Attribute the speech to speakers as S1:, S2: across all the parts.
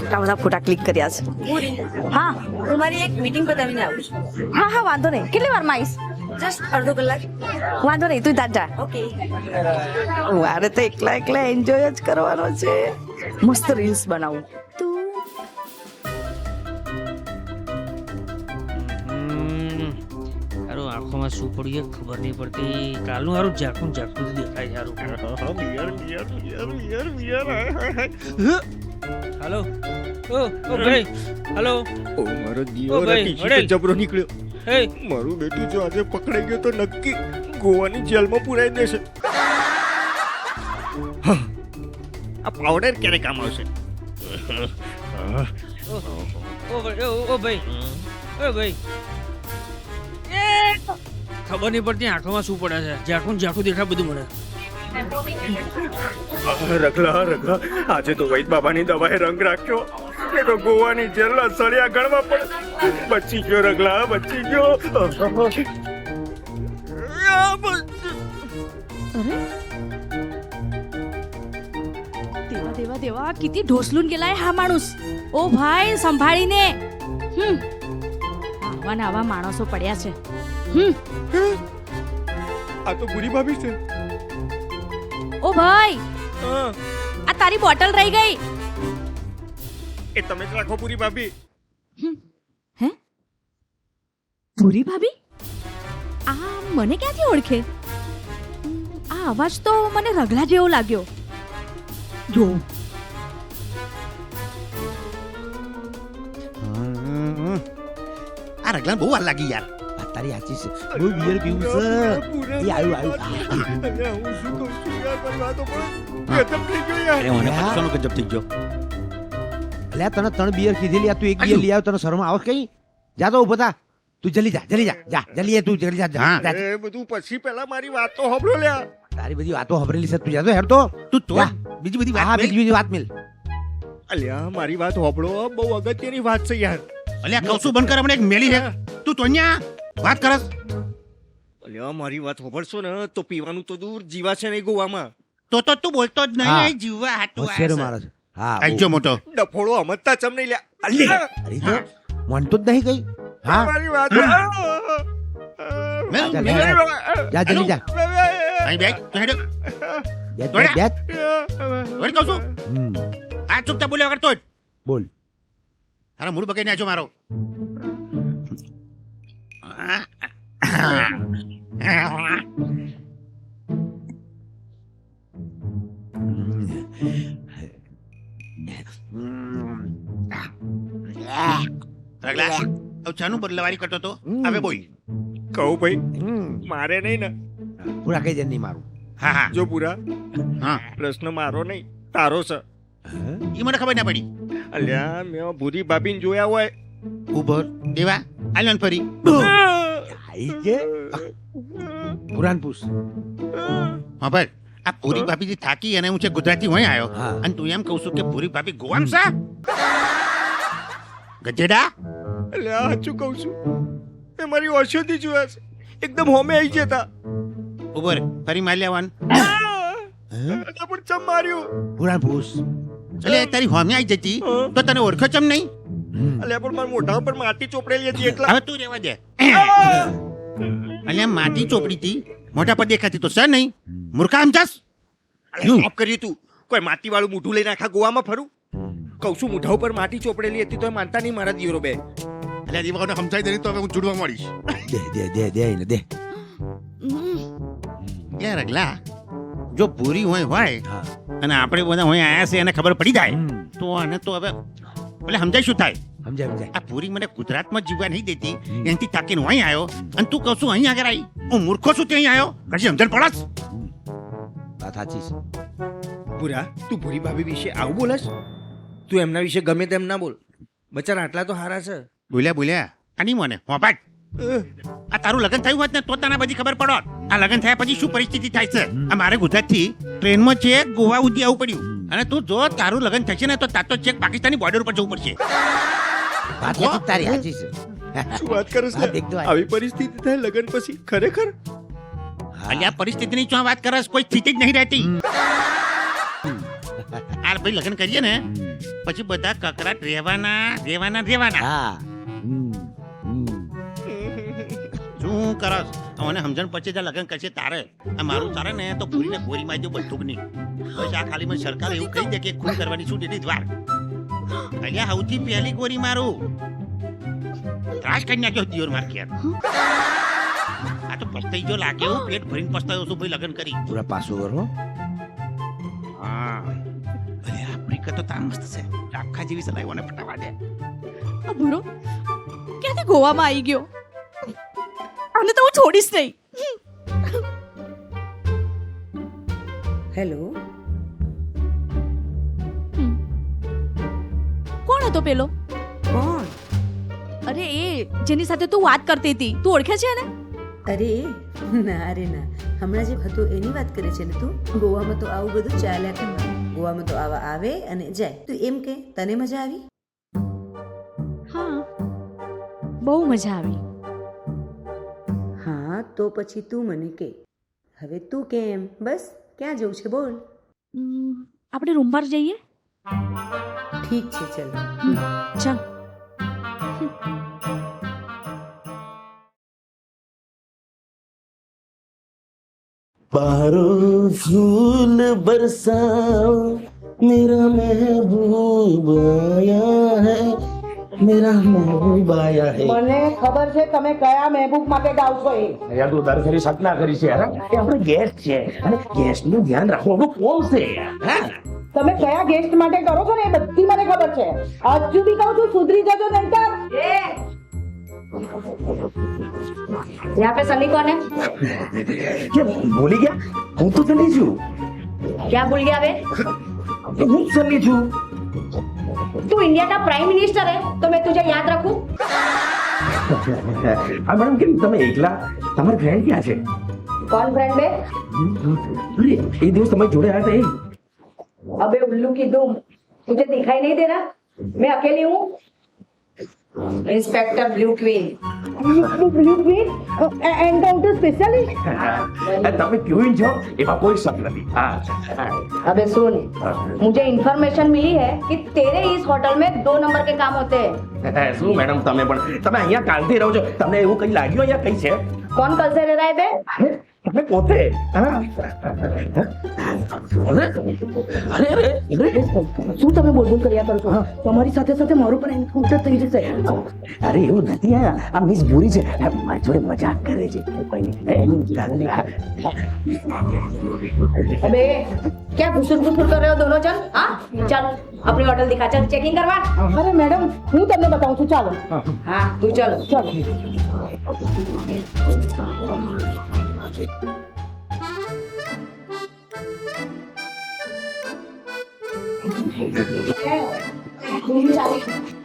S1: કેટલા બધા ફોટા ક્લિક કર્યા છે. હા
S2: હું મારી એક મીટિંગ પતાવીને આવું છું.
S1: હા હા વાંધો નહીં. કેટલી વારમાં આવીશ?
S2: જસ્ટ અડધો કલાક.
S1: વાંધો નહીં, તું તાર જા.
S2: ઓકે.
S1: મારે તો એકલા એકલા એન્જોય જ કરવાનો છે. મસ્ત રીલ્સ બનાવું.
S3: હારું આંખોમાં શું પડ્યું એ ખબર નહીં પડતી. કાલનું હારું ઝાકું ઝાકું દેખાય છે. હાલો ઓ ભાઈ, હાલો.
S4: ઓ મારો
S3: ઓ
S4: દીવો
S3: ભાઈ,
S4: ટી-શર્ટ
S3: વડેલ.
S4: જબરો નીકળ્યો.
S3: હે
S4: મારું બેટું જો આજે પકડાઈ ગયો તો નક્કી ગોવાની જેલમાં પુરાઈ દેશે. હા, આ પાવડર ક્યારે કામ આવશે?
S3: ઓ ભાઈ, ઓ ભાઈ. ખબર નહીં પડતી આંખોમાં શું પડે છે. ઝાકું ઝાકું દેખાય બધું મને.
S4: રગલા આજે તો વૈદ બાબાની દવાએ રંગ રાખ્યો. એ તો ગોવાની જેલના સળિયા ગણવા પડે. બચી ગયો રગલા, બચી ગયો.
S1: देवा देवा देवा किती ढोसलून गेलाय हा माणूस. ओ भाई संभाळीने. आवा ને આવા માણસો પડ્યા છે.
S4: આ તો બુરી ભાભી છે.
S1: ઓ ભાઈ,
S4: હા,
S1: આ તારી બોટલ રહી ગઈ.
S4: એ તમે જ રાખો બુરી ભાભી.
S1: હે? પૂરી ભાભી? આ મને ક્યાંથી ઓળખે? આ અવાજ તો મને રગલા જેવો લાગ્યો. જો
S5: આ રગલાને બહુ વાર લાગી યાર. આ તારી સાચી છે. બહુ બિયર પીવું છે. એ આવ્યું.
S4: અલ્યા, હું શું કહું છું યાર, મારી વાતો પણ ગજબ થઈ ગયો યાર.
S5: અરે મને પછીનો ગજબ થઈ ગયો. અલ્યા તને 3 બિયર કીધેલી, આ તું 1 બિયર લઈ આવ. તને શરમ આવે કઈ? જા તો ઉભો થા. તું જલ્દી જા જલ્દી તું જલ્દી જા.
S4: એ બધું પછી પહેલા મારી વાત તો સાંભળો લ્યા.
S5: તારી બધી વાતો હબરેલી છે. તું જા તો હેડ તો. તું તો બીજી બધી વાત. હા, બીજી વાત મિલ.
S4: અલ્યા, મારી વાત સાંભળો, બહુ અગત્યની વાત છે યાર.
S5: અલ્યા કહું છું બંધ કર. હમણાં એક મેલી છે. તું તો અહીંયા વાત કરસ.
S4: અલ્યા, મારી વાત સાંભળશો ને તો પીવાનું તો દૂર, જીવા છે નહીં ગોવામાં.
S5: તો તું બોલતો જ
S6: હા.
S5: નહીં. જીવવા હાટું
S6: હોશિયારો મારો છે. હા
S5: આજો મોટો.
S4: ડફોડો સમજતા ચમ નહીં લ્યા.
S6: અરે તો માનતો જ નહીં કઈ. હા
S4: મારી વાત
S5: મેલ,
S6: જા,
S5: મેલ.
S6: જા જલ્દી જા.
S5: અહીં બેઠ. તું હેડો.
S6: બેઠ.
S5: વળી કહું છું. આ ચૂપચાપ બોલ્યા વગર તો જ.
S6: બોલ.
S5: તારા મૂળ બગાડી નાખ્યો મારો. રગલા, હવે ચાનું બદલાવારી કરતો તો હવે બોલ.
S4: કહું ભાઈ, મારે નહીં ને.
S6: પૂરા કઈ જણ નહીં મારું.
S5: હા હા
S4: જો પૂરા,
S5: હા.
S4: પ્રશ્ન મારો નહીં, તારો છે.
S5: એ મને ખબર ના પડી.
S4: અલ્યા, મેં ભૂરી ભાભીને જોયા હોય.
S5: ઉભર દેવા આલ્યો ને ફરી.
S6: આઈ કે પુરાણ પૂછ.
S5: હા ભાઈ, આ પૂરી ભાભી થાકી અને હું છે ગુજરાતી હોય આવ્યો.
S6: હા.
S5: અને તું એમ કહું છું કે પૂરી ભાભી ગોવામ છે? ગજેડા.
S4: અલ્યા, સાચું કહું છું, એ મારી વર્ષોથી જોયા છે. એકદમ હોમે આવી જતા.
S5: ઉભર ફરી મારી લેવાનું.
S4: અલ્યા, પણ ચમ માર્યું.
S6: પુરાણ પૂછ.
S5: એટલે તારી હોમી આવી જતી તો તને ઓળખો ચમ નહીં?
S4: અલ્યા, પણ મારા મોઢા ઉપર માટી ચોપડેલી હતી એટલા.
S5: હવે તું રહેવા દે. અલ્યા માટી ચોપડી હતી, મોઢા પર દેખાતી તો સર નહીં. મૂર્ખા સમજાસ?
S4: અલ્યા, માફ કરી તું. કોઈ માટી વાળું મોઢું લઈને આખા ગોવામાં ફરું? કહું છું, મોઢા ઉપર માટી ચોપડેલી હતી તો માનતા નહીં મારા દિયરો બે.
S5: અલ્યા દીવાઓને સમજાઈ દે તો હવે હું જુડવા મળીશ.
S6: દે એને દે.
S5: યાર રગલા, જો પૂરી હોય
S6: હા.
S5: અને આપણે બધા હોય આયા છે એને ખબર પડી જાય તો આને તો હવે એટલે સમજાય શું થાય?
S6: સમજાય.
S5: આ પૂરી મને ગુજરાતમાં જીવવા નહીં દેતી, એનાથી થાકીને અહીં આવ્યો અને તું કહું છું અહીં આગળ આવી. હું મૂર્ખો છું ત્યાં આવ્યો. કશી સમજણ પડસ?
S6: વાત સાચી છે.
S4: પૂરા, તું ભૂરી ભાભી વિશે આવું બોલસ? તું એમના વિશે ગમે તેમ ના બોલ. બચારા આટલા તો હારા છે.
S5: બોલ્યા આની મને હોપાટ. આ તારું લગ્ન થયું હોત ને તો તને બધી ખબર પડોત. આ લગ્ન થયા પછી શું પરિસ્થિતિ થાય છે. આ મારે ગુજરાતથી ટ્રેનમાં છે ગોવા સુધી આવવું પડ્યું. અને તું જો તારું લગ્ન થશે ને તો તાતો ચેક પાકિસ્તાની બોર્ડર ઉપર જવું પડશે.
S6: વાત સાચી તારી સાચી છે.
S4: શું વાત કરસ લે?
S6: હા, દેખ તો આ.
S4: આવી પરિસ્થિતિ થાય લગન પછી ખરેખર?
S5: અલ્યા પરિસ્થિતિની શું વાત કરસ? કોઈ સ્થિતિ જ નહીં રહેતી. આ ભાઈ લગ્ન કરીએ ને પછી બધા કકરાટ રહેવાના
S6: હા
S5: શું કરસ મને સમજણ પછી જ્યાં લગ્ન કરશે તારે આ મારું તારે ને તો પૂરીને ગોરી માં જો બધું જ નહીં પછી આ ખાલી મને સરકાર એવું કહી દે કે ખૂન કરવાની શું એટલી જ વાર અહીંયા સૌથી પહેલી ગોરી મારું ત્રાસ કરી નાખ્યો દિયોર માર ઘેર આ તો પસ્તાઈ જો લાગે એવું પેટ ભરીને પસ્તાયો છું ભાઈ લગ્ન કરી
S6: પૂરા પાસો કરો
S5: હા અરે આફ્રિકા તો તાર મસ્ત છે આખા જેવી સલાઈઓને પટાવા દે
S1: આ ભૂરો ક્યાંથી ગોવામાં આવી ગયો આને તો હું છોડીશ નહીં.
S2: હેલો
S1: કોણ હતો પેલો?
S2: કોણ?
S1: અરે એ જેની સાથે તું વાત કરતી હતી, તું ઓળખે છે ને?
S2: અરે ના રે ના, હમણાં જે હતું એની વાત કરે છે ને તું? ગોવામાં તો આવું બધું ચાલ્યા કરવાનું. ગોવામાં તો આવા આવે અને જાય. તું એમ કે તને મજા આવી?
S1: હા, બહુ મજા આવી.
S2: હા તો પછી તું મને કે. હવે તું કેમ? બસ ક્યાં જવું છે બોલ.
S1: આપણે રૂમ પર જઈએ.
S2: ઠીક છે ચલ.
S1: ચાલ.
S7: बाहरों फूल बरसाओ मेरा महबूब आया है मेरा महबूब आया है
S8: મને ખબર છે તમે કયા મહેબૂબ માટે ગાવ છો એ.
S7: યાર તું દર ફેરી સપના કરી છે યાર એ આપણે ગેસ્ટ છે અને ગેસ્ટ નું ધ્યાન રાખવાનું કોણ છે યાર
S8: તમે કયા ગેસ્ટ માટે કરો છો ને એ બધી મને ખબર છે. હજુ બી કહું છું સુધરી જજો નહીંતર.
S9: यहाँ पे सनी कौन है?
S7: क्या भूली गया હું તો સની છું
S9: क्या भूल गया बे?
S7: હું સની છું
S9: तू इंडिया का प्राइम मिनिस्टर है तो मैं तुझे याद रखूं?
S7: આ મેડમ કેમ તમે એકલા તમારા ફ્રેન્ડ ક્યાં છે
S9: कौन फ्रेंड बे?
S7: અરે એ દિવસ તમે જોડે આવ્યા હતા એ
S9: अबे उल्लू की दुम, तुझे दिखाई नहीं दे रहा मैं अकेली हूँ? Inspector blue queen.
S8: Encounter specialist.
S7: તમે ક્વીન છો એમાં કોઈ શક નથી હા
S9: अबे सुन, मुझे इन्फॉर्मेशन मिली है कि तेरे इस होटल में 2 नंबर के काम होते हैं.
S7: શું મેડમ તમે પણ તમે અહીંયા કાલથી રહો છો તમને એવું કઈ લાગ્યું અહીંયા કઈ છે
S9: कौन कल से रह रहा है बे?
S7: તમે પોતે હા? અરે અરે અરે
S8: શું તમે બોલ કર્યા કરો છો? તમારી સાથે સાથે મારું પણ એન્કાઉન્ટર થઈ જશે.
S7: અરે એવું નથી આ મિસ ભૂરી છે મારી જોડે મજાક કરે છે કોઈ નહીં
S9: अबे क्या घुसुर घुसुर कर रहे हो दोनों जन? हाँ चल अपनी होटल दिखा, चल चेकिंग करवा.
S8: અરે મેડમ હું તમને બતાવું છું ચાલો.
S9: हाँ तू चल.
S8: ચાલો.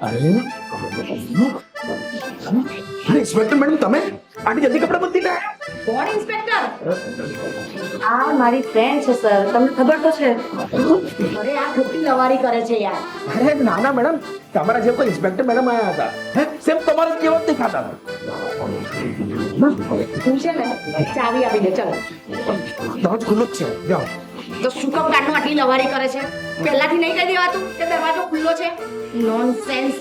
S7: અરે ઇન્સ્પેક્ટર મેડમ તમે આટલી જલ્દી કપડા બદલી લે
S9: कौन इंस्पेक्टर? આ મારી ફ્રેન્ડ છે સર, તમને ખબર તો છે. અરે આ ખોટી લવારી કરે છે યાર.
S7: અરે ના ના મેડમ તમારા જેમ કોઈ ઇન્સ્પેક્ટર મેડમ આયા હતા હે સેમ તમારા જેવા જ દેખાતા હતા
S9: તું છે ને ચાવી આપી દે ચાલ.
S7: દરવાજો ખુલ્લો જ છે જાઓ
S9: તો શું કામ કાઢનો આટલી લવારી કરે છે? પહેલાથી નહીં કહી દેવાતું કે દરવાજો ખુલ્લો છે? નોનસેન્સ.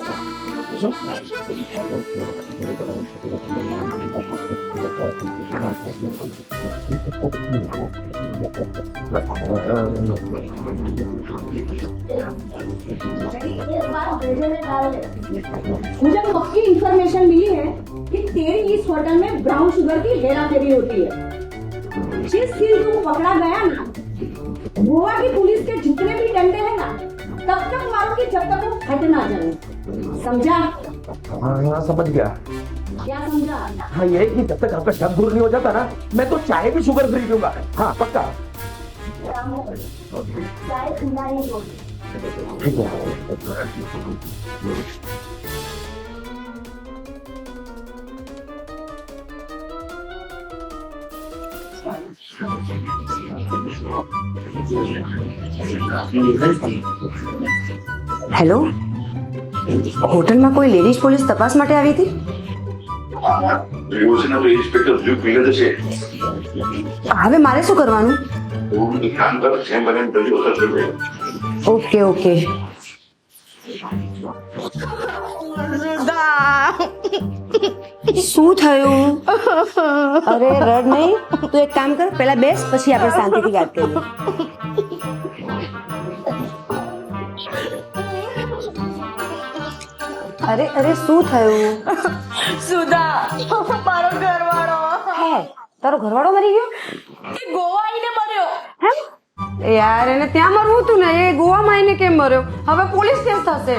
S8: मुझे पक्की इंफॉर्मेशन मिली है कि तेरी इस होटल में ब्राउन शुगर की हेरा फेरी होती है. जिस दिन तुम पकड़ा गया ना, गोवा की पुलिस के जितने भी डंडे हैं ना तब तक मारूंगी जब तक वो हट ना जाए. समझा?
S7: हाँ समझ गया
S8: क्या समझा?
S7: हाँ ये कि जब तक आपका शक दूर नहीं हो जाता ना मैं तो चाय भी शुगर फ्री पीऊंगा हाँ पक्का
S8: चाय पीना ही होगी.
S7: ठीक है
S2: હેલો, હોટલમાં કોઈ લેડીઝ પોલીસ તપાસ માટે આવી હતી?
S10: એવું છે ને તો ઇન્સ્પેક્ટર બ્લુ ક્વીન જ છે.
S2: હવે મારે શું કરવાનું?
S10: તું એક કામ કર જેમ બને એમ જલ્દી હોટલ છોડી દે.
S9: Okay okay. શું થયું? અરે રડ નહીં, તું એક કામ કર, પહેલા બેસ, પછી આપણે શાંતિથી વાત કરીએ. અરે શું થયું?
S8: સુધા, મારો ઘરવાળો
S9: હે, તારો ઘરવાળો મરી ગયો?
S8: એ ગોવા આવીને મર્યો.
S9: હે? યાર, એને ત્યાં મરવું હતું ને, એ ગોવામાં આવીને કેમ મર્યો? હવે પોલીસ કેસ થશે.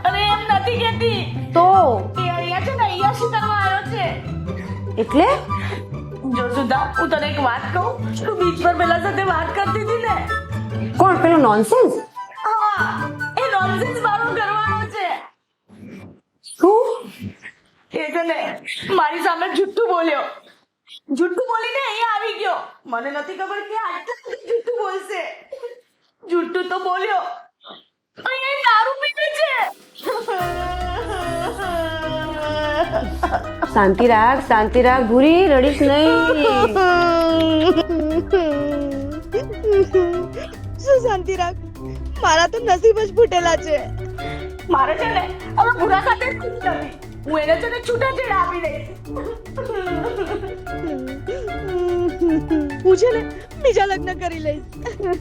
S8: અરે એમ નથી કહેતી.
S9: તો
S8: એ અહીંયા છે ને, અહીંયા સુધારવા આવ્યો છે.
S9: એટલે
S8: જો સુધા, હું તને એક વાત કહું, તું બીચ પર પેલા સાથે વાત કરતી હતી ને.
S9: કોણ પેલો નોનસેન્સ?
S8: હા, એ નોનસેન્સ મારો ઘરવાળો છે.
S9: શું?
S8: એ છે ને મારી સામે જુઠ્ઠું બોલ્યો. જુઠ્ઠું બોલીને અહીંયા આવી ગયો. મને નથી ખબર કે આટલું બધું જુઠ્ઠું બોલશે. જુઠ્ઠું તો બોલ્યો. અહીંયા દારૂ પીવે છે.
S9: શાંતિ રાખ ભૂરી, રડીશ નહીં.
S8: શું શાંતિ રાખ? મારા તો નસીબ જ ફૂટેલા છે. મારે છે ને હવે ભૂરા સાથે જ નથી. હું એને છે ને છૂટાછેડા આપી દઈશ. હું છે ને બીજા લગ્ન કરી લઈશ.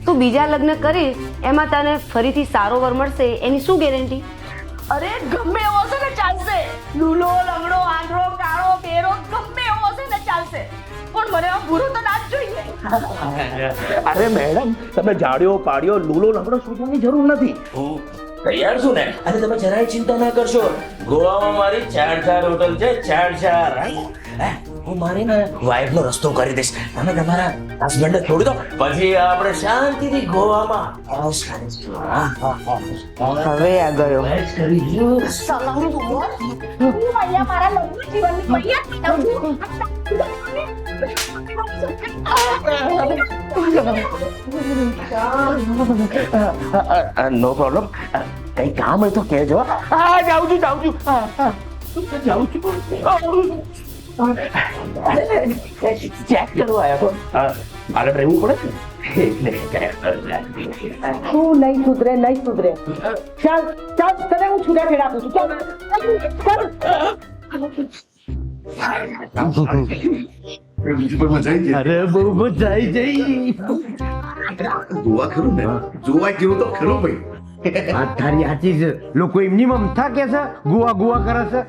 S9: તું બીજા લગ્ન કરીશ એમાં તને ફરીથી સારો વર મળશે એની શું ગેરંટી?
S8: અરે ગમે એવો હશે ને ચાલશે. લૂલો, લંગડો, આંધળો, કાળો, બેરો, ગમે એવો હશે ને ચાલશે. પણ મને આ ભૂરો તો ના જ જોઈએ.
S7: અરે મેડમ, તમે જાડ્યો પાડ્યો લૂલો લંગડો શોધવાની જરૂર નથી.
S11: હું તૈયાર છું ને, અને તમે જરાય ચિંતા ના કરશો. ગોવામાં મારી 4 હોટલ છે, 4. હું મારી ને વાઇફ નો રસ્તો કરી દઈશ. તમે તમારા હસબન્ડ છોડી દો, પછી આપણે શાંતિથી ગોવામાં આરામ કરીશું.
S9: હવે આ ગયો.
S8: સલામત બોલ. હું અહીંયા મારા લગ્ન જીવનની મૈયા છું.
S7: નો પ્રોબ્લેમ. કઈ કામ હોય તો કહેજો. હા, જાઉં છું. જાઉં છું. ચેક કરવા આવ્યો. મારે રહેવું પડે ને એટલે હું નહીં સુધરે. ચાલ તને હું છૂટાછેડા આપું છું. ચાલ. અરે બહુ મજા આવી જઈ.
S10: ગોવા ખરું ને, જોવા જેવું તો ખરું ભાઈ.
S6: વાત તારી સાચી છે. લોકો એમની મમતા કે છે, ગોવા કરે છે.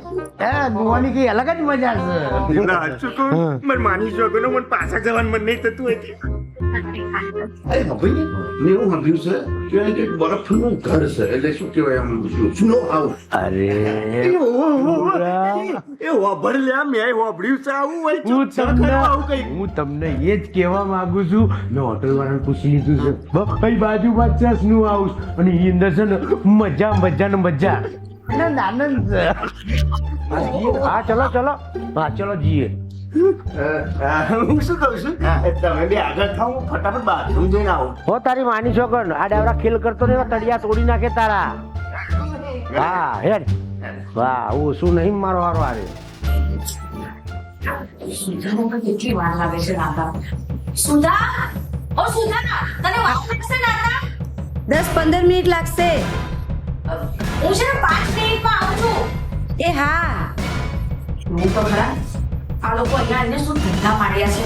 S6: ગોવાની કઈ અલગ જ મજા છે.
S4: મને માની શકો ને, મને પાછા જવાનું મન નહીં થતું હોય.
S10: અરે ભાઈ, મેં એવું સાંભળ્યું છે કે એક બરફનું ઘર છે, એટલે શું કહેવાય આમ સ્નો હાઉસ.
S6: અરે
S4: એ વાભર લે, મેં વાભર્યું છે આવું હોય.
S6: હું તમને એ જ કહેવા માંગુ છું. મેં હોટલ વાળાને પૂછી લીધું છે, ભાઈ બાજુમાં છે સ્નો હાઉસ, અને એ અંદર છે ને મજા આનંદ છે. હા ચલો જઈએ.
S4: હું શું કહું છું, તમે બે આગળ થાવ, હું ફટાફટ બાથરૂમ જઈને આવું.
S6: હો તારી માની છોકર, આ ડાવડા ખેલ કરતો ને તળિયા તોડી નાખે તારા. હા હેડ. વાહ, હું શું નહીં મારો વારો આવે.
S8: કેટલી વાર લાગે છે નાતા. સુધા, ઓ સુધા, તને વાર લાગશે નાતા?
S9: 10-15 મિનિટ લાગશે.
S8: હું છે ને 5 મિનિટમાં આવું છું.
S9: એ હા.
S8: હું તો ખરા, આ લોકો અહીંયા આવીને શું ધંધા માંડ્યા છે.